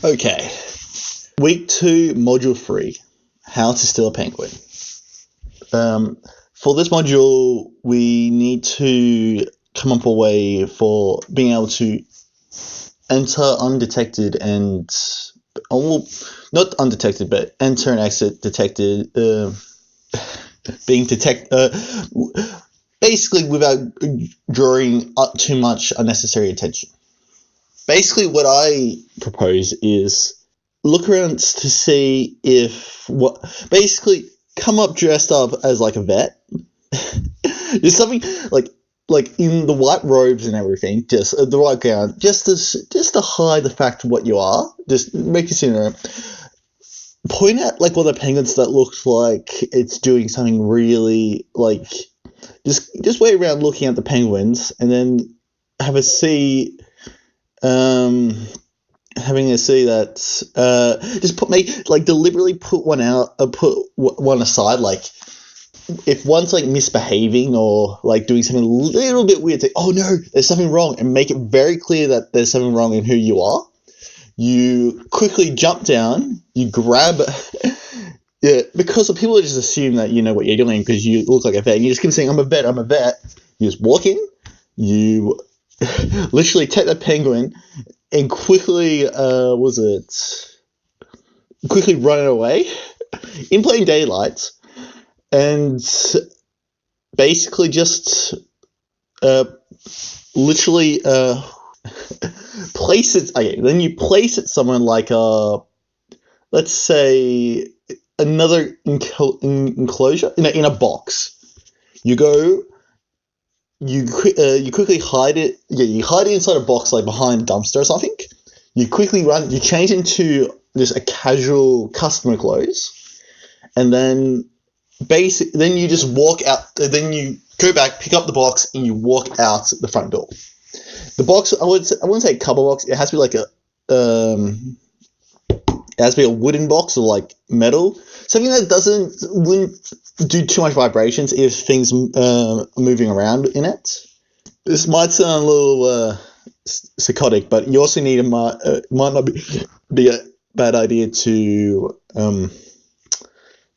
Okay. Week 2, Module 3, How to Steal a Penguin. For this module, we need to come up with a way for being able to enter undetected and, not undetected, but enter and exit detected, basically without drawing up too much unnecessary attention. Basically, what I propose is look around to see basically come up dressed up as like a vet. There's something like in the white robes and everything, just the white gown, just to hide the fact of what you are. Just make it seem point at like one of the penguins that looks like it's doing something really like just wait around looking at the penguins and then having a see that just deliberately put one out, put one aside, like if one's like misbehaving or like doing something a little bit weird, say, oh no, there's something wrong, and make it very clear that there's something wrong in who you are. You quickly jump down, you grab, because people just assume that you know what you're doing because you look like a vet, and you just keep saying, I'm a vet. You just walk in, you literally take the penguin and quickly run it away in plain daylight, and basically just literally place it. Okay, then you place it somewhere like let's say another enclosure in a box. You go. You quickly hide it. Yeah, you hide it inside a box, like behind a dumpster or something. You quickly run. You change into just a casual customer clothes, and then then you just walk out. Then you go back, pick up the box, and you walk out the front door. The box, I wouldn't say a cupboard box. It has to be like it has to be a wooden box or like metal, something that wouldn't do too much vibrations if things are moving around in it. This might sound a little psychotic, but you also need might not be a bad idea to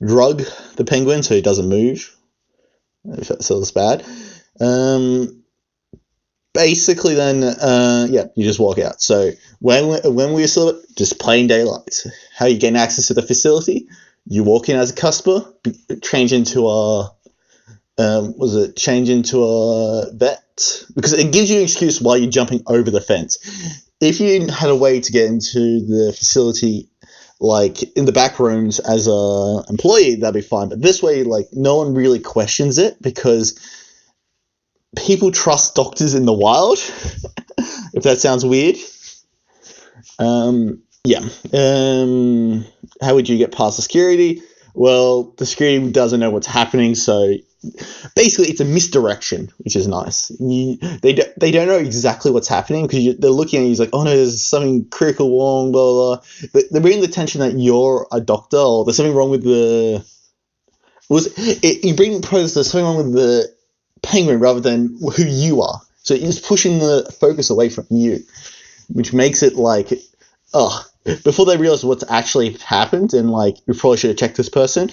drug the penguin so he doesn't move, if that sounds bad. Basically, then, you just walk out. So when we still just plain daylight, how you gain access to the facility? You walk in as a customer, change into a vet, because it gives you an excuse why you're jumping over the fence. If you had a way to get into the facility, like in the back rooms as a employee, that'd be fine. But this way, like no one really questions it because people trust doctors in the wild, if that sounds weird. How would you get past the security? Well, the security doesn't know what's happening, so basically it's a misdirection, which is nice. They don't know exactly what's happening because they're looking at you like, oh no, there's something critical wrong, blah, blah, blah. But they're bringing the attention that you're a doctor or there's something wrong with there's something wrong with the penguin rather than who you are. So it's pushing the focus away from you, which makes it like, before they realize what's actually happened and like, we probably should have checked this person,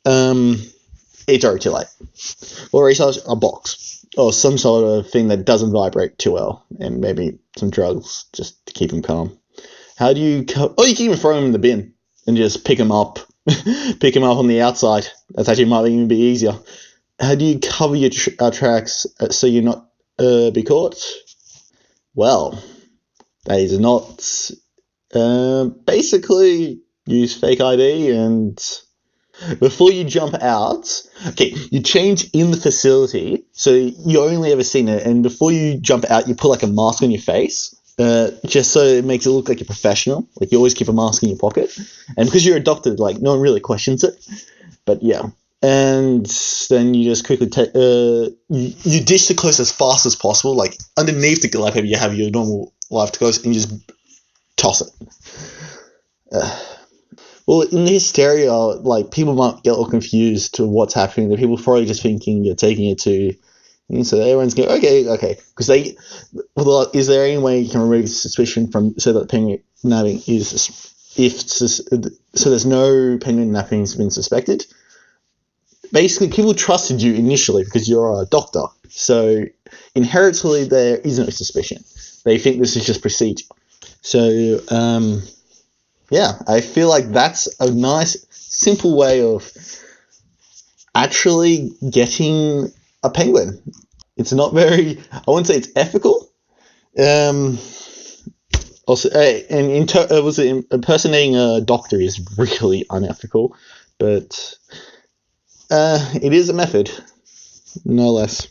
it's already too late. Or research a box or some sort of thing that doesn't vibrate too well, and maybe some drugs just to keep him calm. How do you you can even throw him in the bin and just pick him up on the outside. That's actually might even be easier. How do you cover your tracks so you're not be caught? Well, that is not basically use fake ID, and before you jump out, you change in the facility so you only ever seen it, and before you jump out, you put like a mask on your face, just so it makes it look like you're professional. Like you always keep a mask in your pocket, and because you're a doctor, like no one really questions it. But yeah. And then you just quickly you ditch the clothes as fast as possible. Like underneath the life paper, you have your normal life clothes, and you just toss it. Well, in the hysteria, like people might get all confused to what's happening. The people probably just thinking you're taking it to. So everyone's going, okay. Because is there any way you can remove suspicion so that the nabbing is so there's no penguin napping's been suspected. Basically, people trusted you initially because you're a doctor. So inherently, there is no suspicion. They think this is just procedure. So yeah, I feel like that's a nice, simple way of actually getting a penguin. It's not very, I wouldn't say it's ethical. Also, and impersonating a doctor is really unethical, but it is a method, no less.